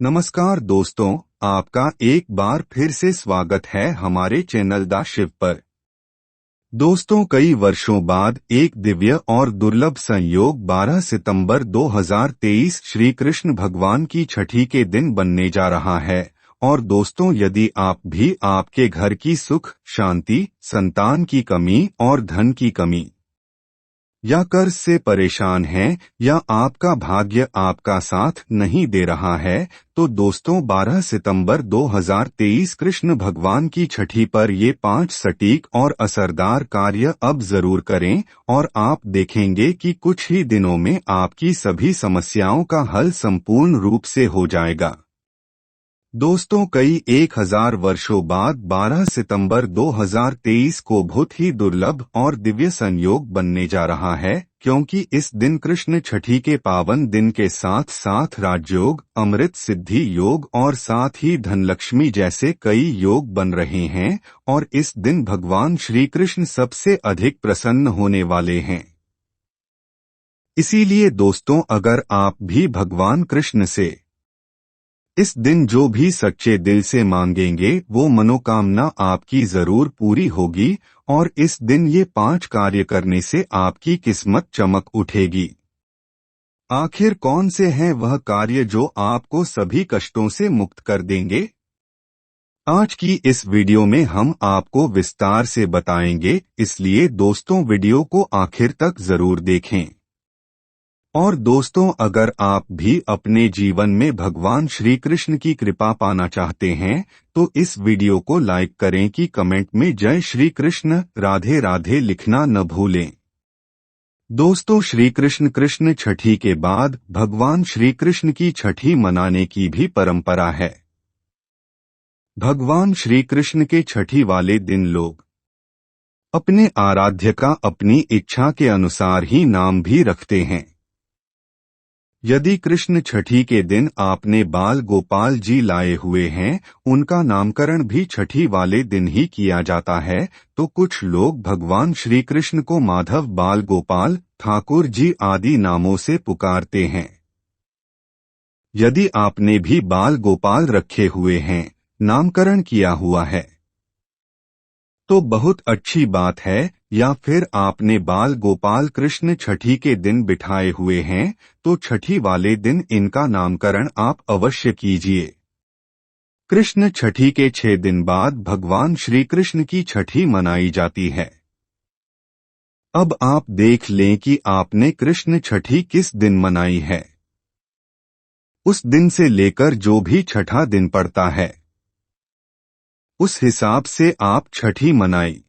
नमस्कार दोस्तों, आपका एक बार फिर से स्वागत है हमारे चैनल द शिव पर। दोस्तों, कई वर्षों बाद एक दिव्य और दुर्लभ संयोग 12 सितंबर 2023 श्री कृष्ण भगवान की छठी के दिन बनने जा रहा है। और दोस्तों, यदि आप भी आपके घर की सुख शांति, संतान की कमी और धन की कमी या कर्ज से परेशान हैं या आपका भाग्य आपका साथ नहीं दे रहा है, तो दोस्तों 12 सितंबर 2023 कृष्ण भगवान की छठी पर ये 5 सटीक और असरदार कार्य अब जरूर करें और आप देखेंगे कि कुछ ही दिनों में आपकी सभी समस्याओं का हल संपूर्ण रूप से हो जाएगा। दोस्तों, कई 1000 वर्षों बाद 12 सितंबर 2023 को बहुत ही दुर्लभ और दिव्य संयोग बनने जा रहा है, क्योंकि इस दिन कृष्ण छठी के पावन दिन के साथ साथ राजयोग, अमृत सिद्धि योग और साथ ही धनलक्ष्मी जैसे कई योग बन रहे हैं और इस दिन भगवान श्री कृष्ण सबसे अधिक प्रसन्न होने वाले हैं। इसीलिए दोस्तों, अगर आप भी भगवान कृष्ण से इस दिन जो भी सच्चे दिल से मांगेंगे वो मनोकामना आपकी जरूर पूरी होगी और इस दिन ये 5 कार्य करने से आपकी किस्मत चमक उठेगी। आखिर कौन से हैं वह कार्य जो आपको सभी कष्टों से मुक्त कर देंगे? आज की इस वीडियो में हम आपको विस्तार से बताएंगे, इसलिए दोस्तों वीडियो को आखिर तक जरूर देखें। और दोस्तों, अगर आप भी अपने जीवन में भगवान श्री कृष्ण की कृपा पाना चाहते हैं तो इस वीडियो को लाइक करें कि कमेंट में जय श्री कृष्ण राधे राधे लिखना न भूलें। दोस्तों, श्री कृष्ण छठी के बाद भगवान श्री कृष्ण की छठी मनाने की भी परंपरा है। भगवान श्री कृष्ण के छठी वाले दिन लोग अपने आराध्य का अपनी इच्छा के अनुसार ही नाम भी रखते हैं। यदि कृष्ण छठी के दिन आपने बाल गोपाल जी लाए हुए हैं, उनका नामकरण भी छठी वाले दिन ही किया जाता है, तो कुछ लोग भगवान श्री कृष्ण को माधव, बाल गोपाल, ठाकुर जी आदि नामों से पुकारते हैं। यदि आपने भी बाल गोपाल रखे हुए हैं, नामकरण किया हुआ है, तो बहुत अच्छी बात है, या फिर आपने बाल गोपाल कृष्ण छठी के दिन बिठाए हुए हैं तो छठी वाले दिन इनका नामकरण आप अवश्य कीजिए। कृष्ण छठी के 6 दिन बाद भगवान श्री कृष्ण की छठी मनाई जाती है। अब आप देख लें कि आपने कृष्ण छठी किस दिन मनाई है। उस दिन से लेकर जो भी छठा दिन पड़ता है उस हिसाब से आप छठी मनाई।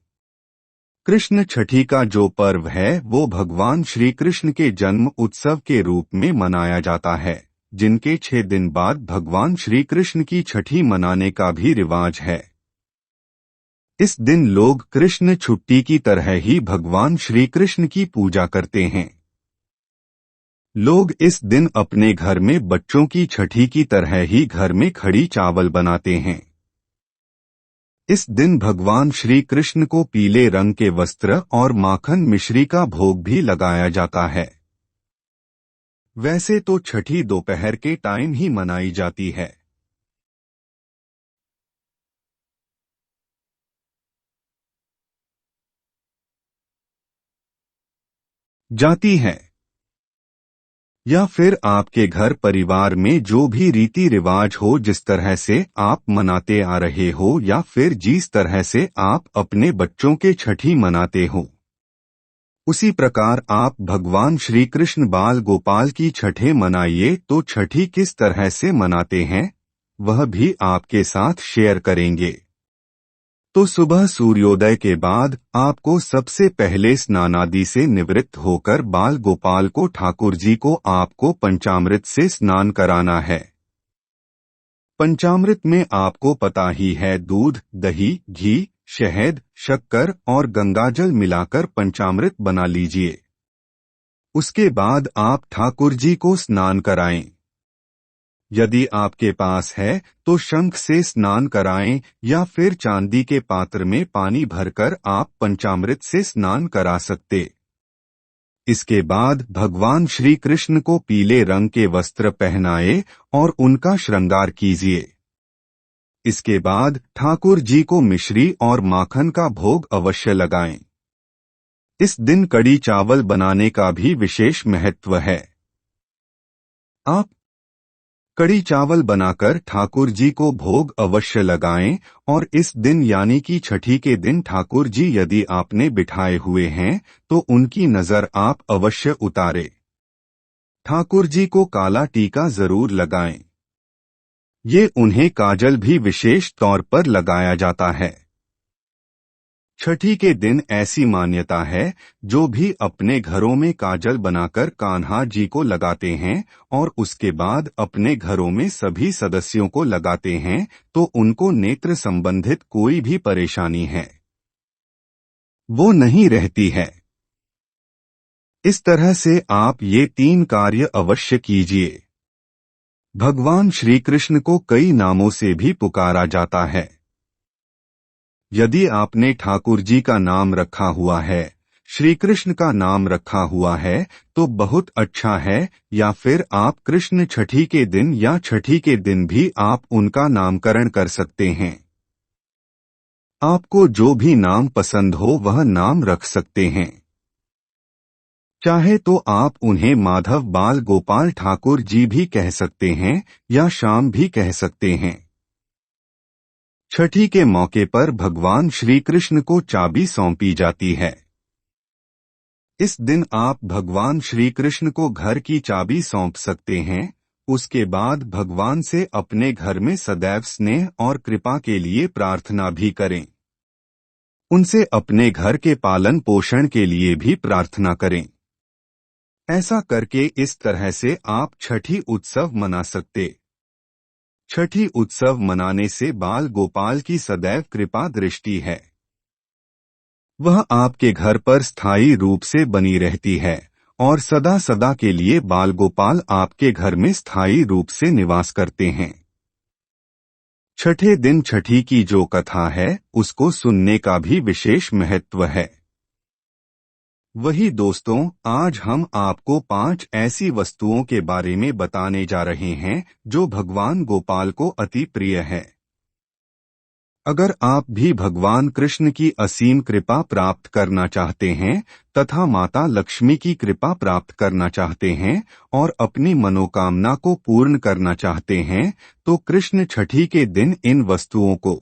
कृष्ण छठी का जो पर्व है वो भगवान श्री कृष्ण के जन्म उत्सव के रूप में मनाया जाता है, जिनके 6 दिन बाद भगवान श्री कृष्ण की छठी मनाने का भी रिवाज है। इस दिन लोग कृष्ण छुट्टी की तरह ही भगवान श्री कृष्ण की पूजा करते हैं। लोग इस दिन अपने घर में बच्चों की छठी की तरह ही घर में खड़ी चावल बनाते हैं। इस दिन भगवान श्री कृष्ण को पीले रंग के वस्त्र और माखन मिश्री का भोग भी लगाया जाता है। वैसे तो छठी दोपहर के टाइम ही मनाई जाती है। या फिर आपके घर परिवार में जो भी रीति रिवाज हो, जिस तरह से आप मनाते आ रहे हो, या फिर जिस तरह से आप अपने बच्चों के छठी मनाते हो, उसी प्रकार आप भगवान श्री कृष्ण बाल गोपाल की छठे मनाइए। तो छठी किस तरह से मनाते हैं वह भी आपके साथ शेयर करेंगे। तो सुबह सूर्योदय के बाद आपको सबसे पहले स्नानादि से निवृत्त होकर बाल गोपाल को, ठाकुर जी को आपको पंचामृत से स्नान कराना है। पंचामृत में आपको पता ही है, दूध, दही, घी, शहद, शक्कर और गंगाजल मिलाकर पंचामृत बना लीजिए। उसके बाद आप ठाकुर जी को स्नान कराएं। यदि आपके पास है तो शंख से स्नान कराएं या फिर चांदी के पात्र में पानी भरकर आप पंचामृत से स्नान करा सकते। इसके बाद भगवान श्री कृष्ण को पीले रंग के वस्त्र पहनाए और उनका श्रृंगार कीजिए। इसके बाद ठाकुर जी को मिश्री और माखन का भोग अवश्य लगाएं। इस दिन कड़ी चावल बनाने का भी विशेष महत्व है। आप कड़ी चावल बनाकर ठाकुर जी को भोग अवश्य लगाएं और इस दिन यानी कि छठी के दिन ठाकुर जी यदि आपने बिठाए हुए हैं तो उनकी नजर आप अवश्य उतारें। ठाकुर जी को काला टीका जरूर लगाएं। ये उन्हें काजल भी विशेष तौर पर लगाया जाता है। छठी के दिन ऐसी मान्यता है, जो भी अपने घरों में काजल बनाकर कान्हा जी को लगाते हैं और उसके बाद अपने घरों में सभी सदस्यों को लगाते हैं तो उनको नेत्र संबंधित कोई भी परेशानी है वो नहीं रहती है। इस तरह से आप ये 3 कार्य अवश्य कीजिए। भगवान श्री कृष्ण को कई नामों से भी पुकारा जाता है। यदि आपने ठाकुर जी का नाम रखा हुआ है, श्री कृष्ण का नाम रखा हुआ है तो बहुत अच्छा है, या फिर आप कृष्ण छठी के दिन या छठी के दिन भी आप उनका नामकरण कर सकते हैं। आपको जो भी नाम पसंद हो वह नाम रख सकते हैं। चाहे तो आप उन्हें माधव बाल गोपाल ठाकुर जी भी कह सकते हैं या श्याम भी कह सकते हैं। छठी के मौके पर भगवान श्री कृष्ण को चाबी सौंपी जाती है। इस दिन आप भगवान श्री कृष्ण को घर की चाबी सौंप सकते हैं। उसके बाद भगवान से अपने घर में सदैव स्नेह और कृपा के लिए प्रार्थना भी करें। उनसे अपने घर के पालन पोषण के लिए भी प्रार्थना करें। ऐसा करके इस तरह से आप छठी उत्सव मना सकते। छठी उत्सव मनाने से बाल गोपाल की सदैव कृपा दृष्टि है, वह आपके घर पर स्थायी रूप से बनी रहती है और सदा सदा के लिए बाल गोपाल आपके घर में स्थायी रूप से निवास करते हैं। छठे दिन छठी की जो कथा है उसको सुनने का भी विशेष महत्व है। वही दोस्तों, आज हम आपको 5 ऐसी वस्तुओं के बारे में बताने जा रहे हैं जो भगवान गोपाल को अति प्रिय है। अगर आप भी भगवान कृष्ण की असीम कृपा प्राप्त करना चाहते हैं तथा माता लक्ष्मी की कृपा प्राप्त करना चाहते हैं और अपनी मनोकामना को पूर्ण करना चाहते हैं तो कृष्ण छठी के दिन इन वस्तुओं को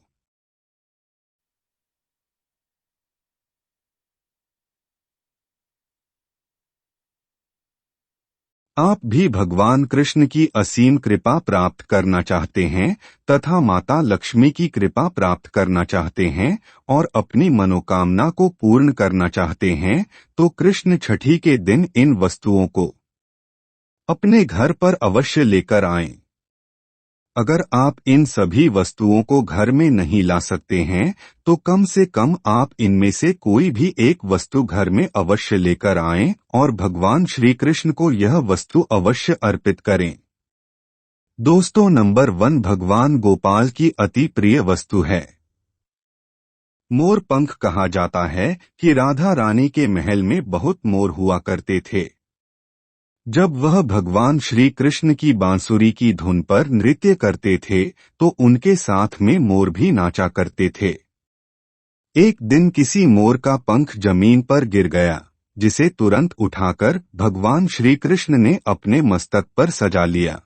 आप भी भगवान कृष्ण की असीम कृपा प्राप्त करना चाहते हैं तथा माता लक्ष्मी की कृपा प्राप्त करना चाहते हैं और अपनी मनोकामना को पूर्ण करना चाहते हैं तो कृष्ण छठी के दिन इन वस्तुओं को अपने घर पर अवश्य लेकर आएं। अगर आप इन सभी वस्तुओं को घर में नहीं ला सकते हैं तो कम से कम आप इनमें से कोई भी एक वस्तु घर में अवश्य लेकर आएं और भगवान श्री कृष्ण को यह वस्तु अवश्य अर्पित करें। दोस्तों, नंबर 1 भगवान गोपाल की अति प्रिय वस्तु है मोर पंख। कहा जाता है कि राधा रानी के महल में बहुत मोर हुआ करते थे। जब वह भगवान श्री कृष्ण की बांसुरी की धुन पर नृत्य करते थे तो उनके साथ में मोर भी नाचा करते थे। एक दिन किसी मोर का पंख जमीन पर गिर गया, जिसे तुरंत उठाकर भगवान श्री कृष्ण ने अपने मस्तक पर सजा लिया।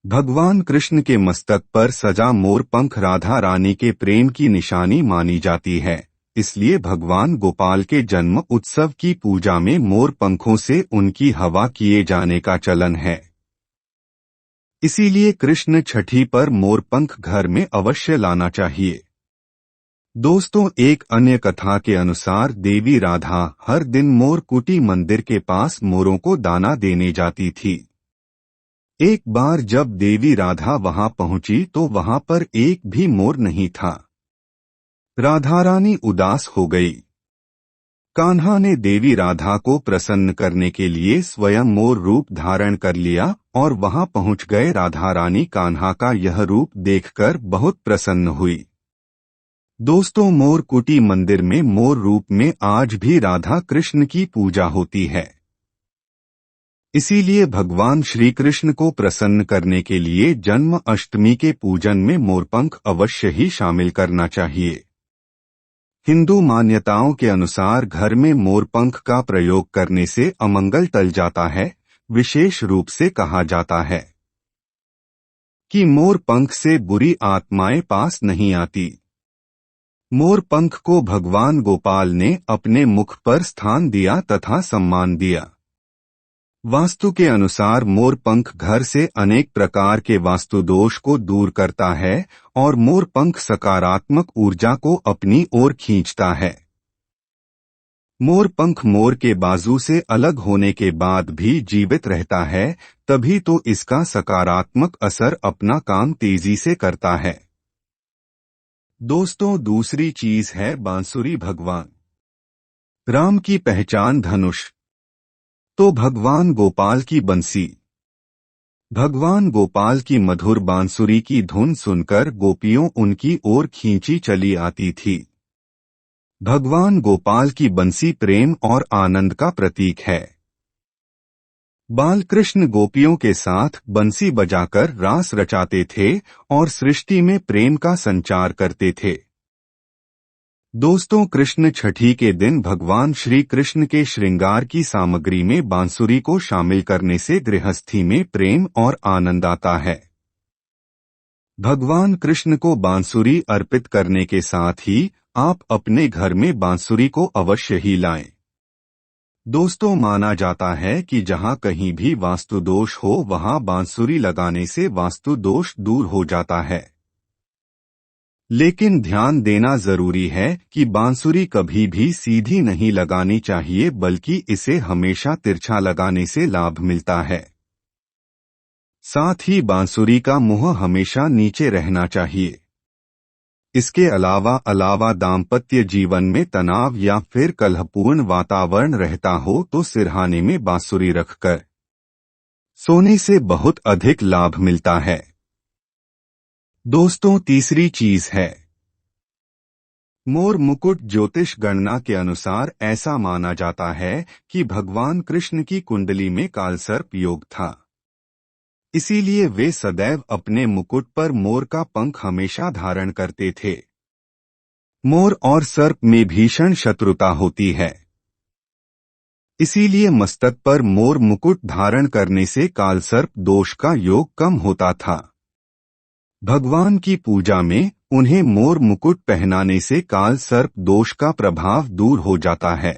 भगवान कृष्ण के मस्तक पर सजा मोर पंख राधा रानी के प्रेम की निशानी मानी जाती है। इसलिए भगवान गोपाल के जन्म उत्सव की पूजा में मोर पंखों से उनकी हवा किए जाने का चलन है। इसीलिए कृष्ण छठी पर मोर पंख घर में अवश्य लाना चाहिए। दोस्तों, एक अन्य कथा के अनुसार देवी राधा हर दिन मोर कुटी मंदिर के पास मोरों को दाना देने जाती थी। एक बार जब देवी राधा वहां पहुंची तो वहां पर एक भी मोर नहीं था। राधा रानी उदास हो गई। कान्हा ने देवी राधा को प्रसन्न करने के लिए स्वयं मोर रूप धारण कर लिया और वहां पहुंच गए। राधा रानी कान्हा का यह रूप देखकर बहुत प्रसन्न हुई। दोस्तों, मोर कुटी मंदिर में मोर रूप में आज भी राधा कृष्ण की पूजा होती है। इसीलिए भगवान श्री कृष्ण को प्रसन्न करने के लिए जन्म अष्टमी के पूजन में मोरपंख अवश्य ही शामिल करना चाहिए। हिंदू मान्यताओं के अनुसार घर में मोरपंख का प्रयोग करने से अमंगल टल जाता है। विशेष रूप से कहा जाता है कि मोरपंख से बुरी आत्माएं पास नहीं आती। मोरपंख को भगवान गोपाल ने अपने मुख पर स्थान दिया तथा सम्मान दिया। वास्तु के अनुसार मोरपंख घर से अनेक प्रकार के वास्तु दोष को दूर करता है और मोरपंख सकारात्मक ऊर्जा को अपनी ओर खींचता है। मोरपंख मोर के बाजू से अलग होने के बाद भी जीवित रहता है, तभी तो इसका सकारात्मक असर अपना काम तेजी से करता है। दोस्तों, दूसरी चीज है बांसुरी। भगवान राम की पहचान धनुष, तो भगवान गोपाल की बंसी। भगवान गोपाल की मधुर बांसुरी की धुन सुनकर गोपियों उनकी ओर खींची चली आती थी। भगवान गोपाल की बंसी प्रेम और आनंद का प्रतीक है। बालकृष्ण गोपियों के साथ बंसी बजाकर रास रचाते थे और सृष्टि में प्रेम का संचार करते थे। दोस्तों, कृष्ण छठी के दिन भगवान श्री कृष्ण के श्रृंगार की सामग्री में बांसुरी को शामिल करने से गृहस्थी में प्रेम और आनंद आता है। भगवान कृष्ण को बांसुरी अर्पित करने के साथ ही आप अपने घर में बांसुरी को अवश्य ही लाएं। दोस्तों, माना जाता है कि जहां कहीं भी वास्तु दोष हो वहां बांसुरी लगाने से वास्तु दोष दूर हो जाता है। लेकिन ध्यान देना जरूरी है कि बांसुरी कभी भी सीधी नहीं लगानी चाहिए, बल्कि इसे हमेशा तिरछा लगाने से लाभ मिलता है। साथ ही बांसुरी का मुंह हमेशा नीचे रहना चाहिए। इसके अलावा दाम्पत्य जीवन में तनाव या फिर कलहपूर्ण वातावरण रहता हो तो सिरहाने में बांसुरी रखकर सोने से बहुत अधिक लाभ मिलता है। दोस्तों, तीसरी चीज है मोर मुकुट। ज्योतिष गणना के अनुसार ऐसा माना जाता है कि भगवान कृष्ण की कुंडली में कालसर्प योग था। इसीलिए वे सदैव अपने मुकुट पर मोर का पंख हमेशा धारण करते थे। मोर और सर्प में भीषण शत्रुता होती है। इसीलिए मस्तक पर मोर मुकुट धारण करने से कालसर्प दोष का योग कम होता था। भगवान की पूजा में उन्हें मोर मुकुट पहनाने से कालसर्प दोष का प्रभाव दूर हो जाता है।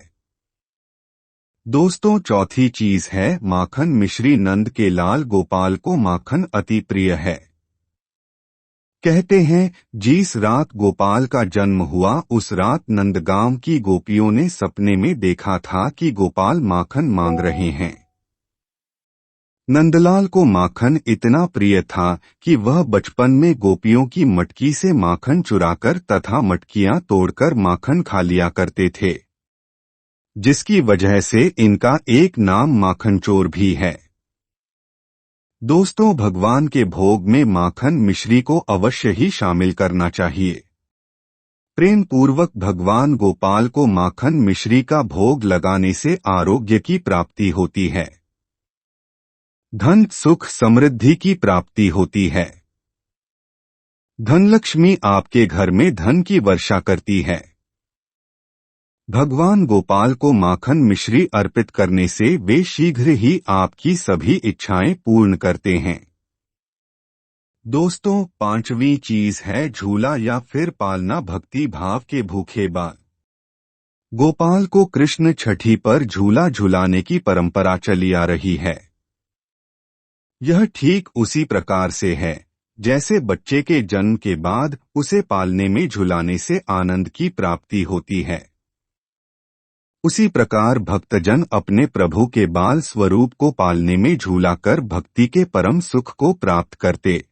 दोस्तों, चौथी चीज है माखन मिश्री। नंद के लाल गोपाल को माखन अति प्रिय है। कहते हैं जिस रात गोपाल का जन्म हुआ उस रात नंदगांव की गोपियों ने सपने में देखा था कि गोपाल माखन मांग रहे हैं। नंदलाल को माखन इतना प्रिय था कि वह बचपन में गोपियों की मटकी से माखन चुराकर तथा मटकियां तोड़कर माखन खा लिया करते थे, जिसकी वजह से इनका एक नाम माखन चोर भी है। दोस्तों, भगवान के भोग में माखन मिश्री को अवश्य ही शामिल करना चाहिए। प्रेम पूर्वक भगवान गोपाल को माखन मिश्री का भोग लगाने से आरोग्य की प्राप्ति होती है, धन सुख समृद्धि की प्राप्ति होती है। धनलक्ष्मी आपके घर में धन की वर्षा करती है। भगवान गोपाल को माखन मिश्री अर्पित करने से वे शीघ्र ही आपकी सभी इच्छाएं पूर्ण करते हैं। दोस्तों, पांचवी चीज है झूला या फिर पालना। भक्ति भाव के भूखे बाल गोपाल को कृष्ण छठी पर झूला झुलाने की परंपरा चली आ रही है। यह ठीक उसी प्रकार से है जैसे बच्चे के जन्म के बाद उसे पालने में झुलाने से आनंद की प्राप्ति होती है। उसी प्रकार भक्तजन अपने प्रभु के बाल स्वरूप को पालने में झूलाकर भक्ति के परम सुख को प्राप्त करते।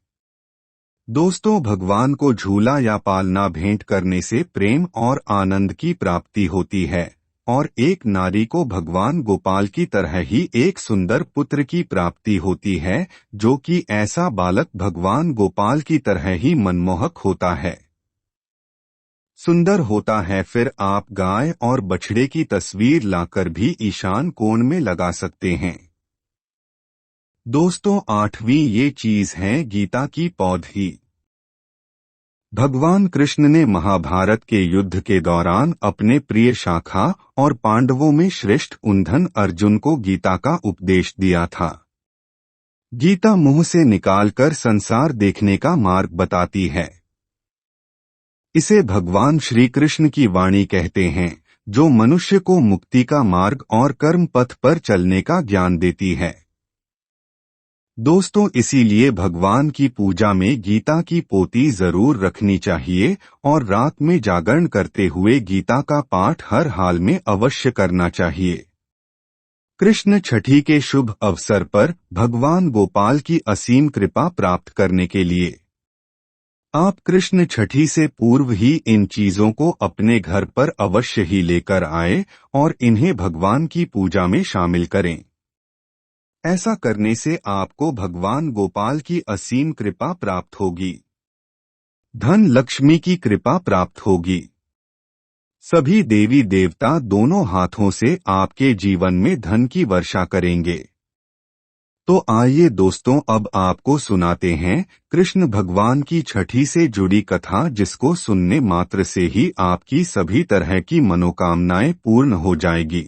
दोस्तों, भगवान को झूला या पालना भेंट करने से प्रेम और आनंद की प्राप्ति होती है और एक नारी को भगवान गोपाल की तरह ही एक सुंदर पुत्र की प्राप्ति होती है, जो कि ऐसा बालक भगवान गोपाल की तरह ही मनमोहक होता है। सुंदर होता है। फिर आप गाय और बछड़े की तस्वीर लाकर भी ईशान कोण में लगा सकते हैं। दोस्तों, 8वीं ये चीज है गीता की पौधी। भगवान कृष्ण ने महाभारत के युद्ध के दौरान अपने प्रिय शाखा और पांडवों में श्रेष्ठ उन्धन अर्जुन को गीता का उपदेश दिया था। गीता मुंह से निकालकर संसार देखने का मार्ग बताती है। इसे भगवान श्री कृष्ण की वाणी कहते हैं, जो मनुष्य को मुक्ति का मार्ग और कर्म पथ पर चलने का ज्ञान देती है। दोस्तों, इसीलिए भगवान की पूजा में गीता की पोथी जरूर रखनी चाहिए और रात में जागरण करते हुए गीता का पाठ हर हाल में अवश्य करना चाहिए। कृष्ण छठी के शुभ अवसर पर भगवान गोपाल की असीम कृपा प्राप्त करने के लिए आप कृष्ण छठी से पूर्व ही इन चीजों को अपने घर पर अवश्य ही लेकर आए और इन्हें भगवान की पूजा में शामिल करें। ऐसा करने से आपको भगवान गोपाल की असीम कृपा प्राप्त होगी। धन लक्ष्मी की कृपा प्राप्त होगी। सभी देवी देवता दोनों हाथों से आपके जीवन में धन की वर्षा करेंगे। तो आइए दोस्तों, अब आपको सुनाते हैं कृष्ण भगवान की छठी से जुड़ी कथा, जिसको सुनने मात्र से ही आपकी सभी तरह की मनोकामनाएं पूर्ण हो जाएगी।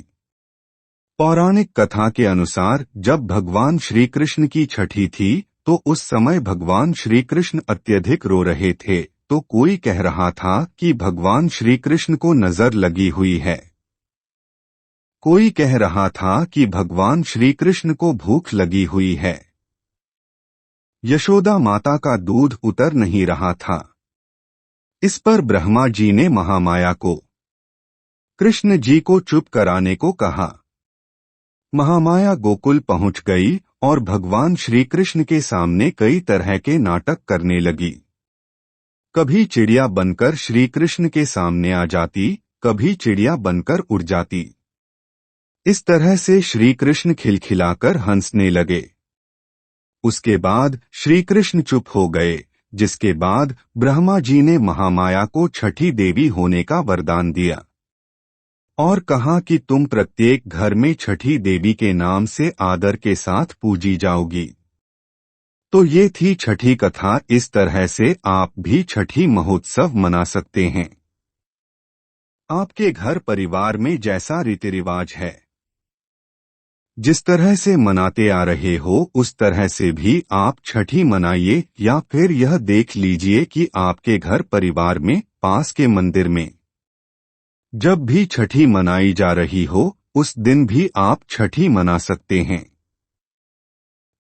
पौराणिक कथा के अनुसार जब भगवान श्री कृष्ण की छठी थी तो उस समय भगवान श्री कृष्ण अत्यधिक रो रहे थे। तो कोई कह रहा था कि भगवान श्री कृष्ण को नजर लगी हुई है। कोई कह रहा था कि भगवान श्री कृष्ण को भूख लगी हुई है। यशोदा माता का दूध उतर नहीं रहा था। इस पर ब्रह्मा जी ने महामाया को कृष्ण जी को चुप कराने को कहा। महामाया गोकुल पहुंच गई और भगवान श्री कृष्ण के सामने कई तरह के नाटक करने लगी। कभी चिड़िया बनकर श्री कृष्ण के सामने आ जाती, कभी चिड़िया बनकर उड़ जाती। इस तरह से श्री कृष्ण खिलखिलाकर हंसने लगे। उसके बाद श्री कृष्ण चुप हो गए, जिसके बाद ब्रह्मा जी ने महामाया को छठी देवी होने का वरदान दिया और कहा कि तुम प्रत्येक घर में छठी देवी के नाम से आदर के साथ पूजी जाओगी। तो ये थी छठी कथा। इस तरह से आप भी छठी महोत्सव मना सकते हैं। आपके घर परिवार में जैसा रीति रिवाज है, जिस तरह से मनाते आ रहे हो, उस तरह से भी आप छठी मनाइए, या फिर यह देख लीजिए कि आपके घर परिवार में पास के मंदिर में जब भी छठी मनाई जा रही हो, उस दिन भी आप छठी मना सकते हैं।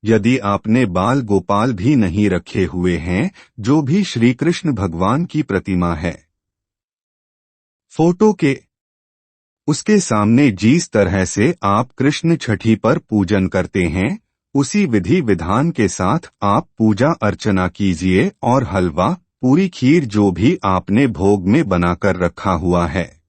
यदि आपने बाल गोपाल भी नहीं रखे हुए हैं, जो भी श्री कृष्ण भगवान की प्रतिमा है, फोटो के उसके सामने जिस तरह से आप कृष्ण छठी पर पूजन करते हैं, उसी विधि विधान के साथ आप पूजा अर्चना कीजिए और हलवा, पूरी, खीर जो भी आपने भोग में बनाकर रखा हुआ है,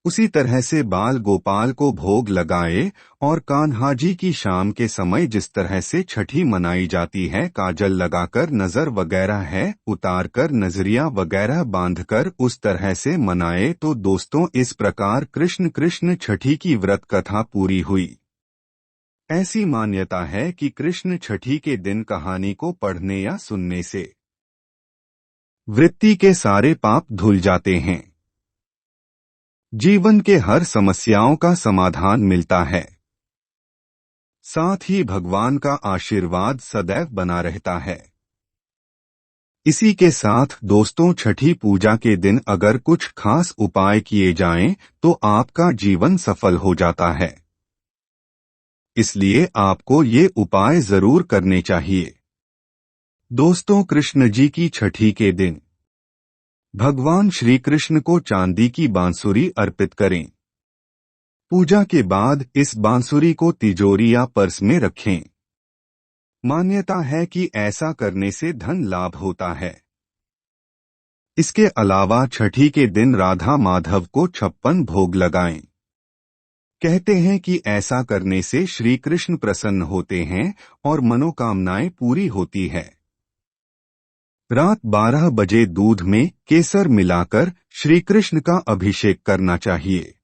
उसी तरह से बाल गोपाल को भोग लगाए और कान्हा जी की शाम के समय जिस तरह से छठी मनाई जाती है, काजल लगाकर, नजर वगैरह है उतारकर, नजरिया वगैरह बांधकर, उस तरह से मनाए। तो दोस्तों, इस प्रकार कृष्ण छठी की व्रत कथा पूरी हुई। ऐसी मान्यता है कि कृष्ण छठी के दिन कहानी को पढ़ने या सुनने से वृत्ति के सारे पाप धुल जाते हैं। जीवन के हर समस्याओं का समाधान मिलता है। साथ ही भगवान का आशीर्वाद सदैव बना रहता है। इसी के साथ दोस्तों, छठी पूजा के दिन अगर कुछ खास उपाय किए जाएं, तो आपका जीवन सफल हो जाता है। इसलिए आपको ये उपाय जरूर करने चाहिए। दोस्तों, कृष्ण जी की छठी के दिन भगवान श्री कृष्ण को चांदी की बांसुरी अर्पित करें। पूजा के बाद इस बांसुरी को तिजोरी या पर्स में रखें। मान्यता है कि ऐसा करने से धन लाभ होता है। इसके अलावा छठी के दिन राधा माधव को 56 भोग लगाएं। कहते हैं कि ऐसा करने से श्री कृष्ण प्रसन्न होते हैं और मनोकामनाएं पूरी होती है। रात 12 बजे दूध में केसर मिलाकर श्री कृष्ण का अभिषेक करना चाहिए।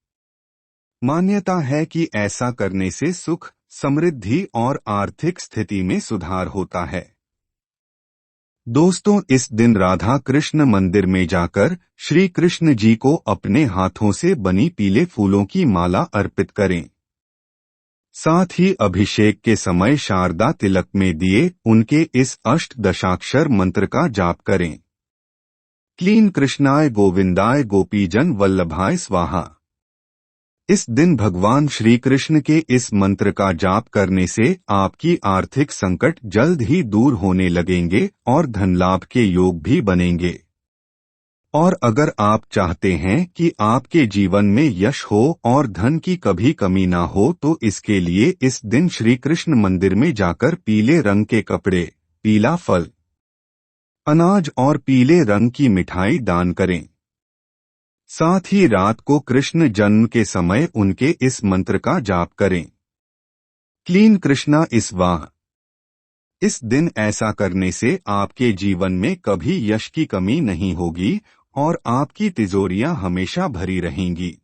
मान्यता है कि ऐसा करने से सुख, समृद्धि और आर्थिक स्थिति में सुधार होता है। दोस्तों, इस दिन राधा कृष्ण मंदिर में जाकर श्री कृष्ण जी को अपने हाथों से बनी पीले फूलों की माला अर्पित करें। साथ ही अभिषेक के समय शारदा तिलक में दिए उनके इस अष्टदशाक्षर मंत्र का जाप करें। क्लीं कृष्णाय गोविंदाय गोपीजन वल्लभाय स्वाहा। इस दिन भगवान श्री कृष्ण के इस मंत्र का जाप करने से आपकी आर्थिक संकट जल्द ही दूर होने लगेंगे और धन लाभ के योग भी बनेंगे। और अगर आप चाहते हैं कि आपके जीवन में यश हो और धन की कभी कमी ना हो, तो इसके लिए इस दिन श्री कृष्ण मंदिर में जाकर पीले रंग के कपड़े, पीला फल, अनाज और पीले रंग की मिठाई दान करें। साथ ही रात को कृष्ण जन्म के समय उनके इस मंत्र का जाप करें। क्लीं कृष्णा स्वाहा। इस दिन ऐसा करने से आपके जीवन में कभी यश की कमी नहीं होगी और आपकी तिजोरियां हमेशा भरी रहेंगी।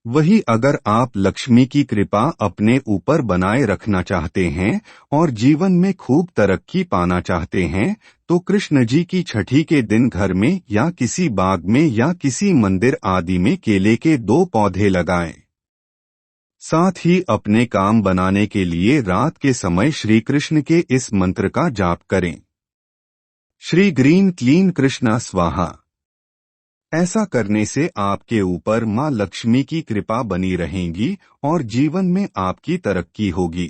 वही अगर आप लक्ष्मी की कृपा अपने ऊपर बनाए रखना चाहते हैं और जीवन में खूब तरक्की पाना चाहते हैं, तो कृष्ण जी की छठी के दिन घर में या किसी बाग में या किसी मंदिर आदि में केले के 2 पौधे लगाएं। साथ ही अपने काम बनाने के लिए रात के समय श्री कृष्ण के इस मंत्र का जाप करें। श्री ग्रीन क्लीन कृष्णा स्वाहा। ऐसा करने से आपके ऊपर मां लक्ष्मी की कृपा बनी रहेगी और जीवन में आपकी तरक्की होगी।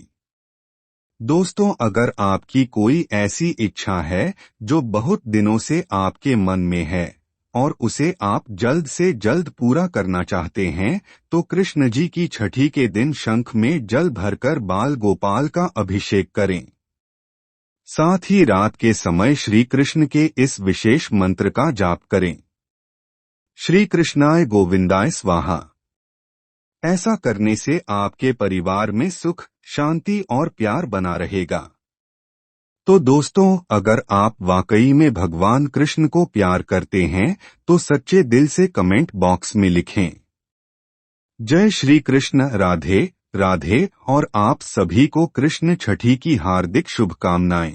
दोस्तों, अगर आपकी कोई ऐसी इच्छा है जो बहुत दिनों से आपके मन में है और उसे आप जल्द से जल्द पूरा करना चाहते हैं, तो कृष्ण जी की छठी के दिन शंख में जल भरकर बाल गोपाल का अभिषेक करें। साथ ही रात के समय श्री कृष्ण के इस विशेष मंत्र का जाप करें। श्री कृष्णाय गोविंदाय स्वाहा। ऐसा करने से आपके परिवार में सुख, शांति और प्यार बना रहेगा। तो दोस्तों, अगर आप वाकई में भगवान कृष्ण को प्यार करते हैं तो सच्चे दिल से कमेंट बॉक्स में लिखें जय श्री कृष्ण। राधे राधे। और आप सभी को कृष्ण छठी की हार्दिक शुभकामनाएं।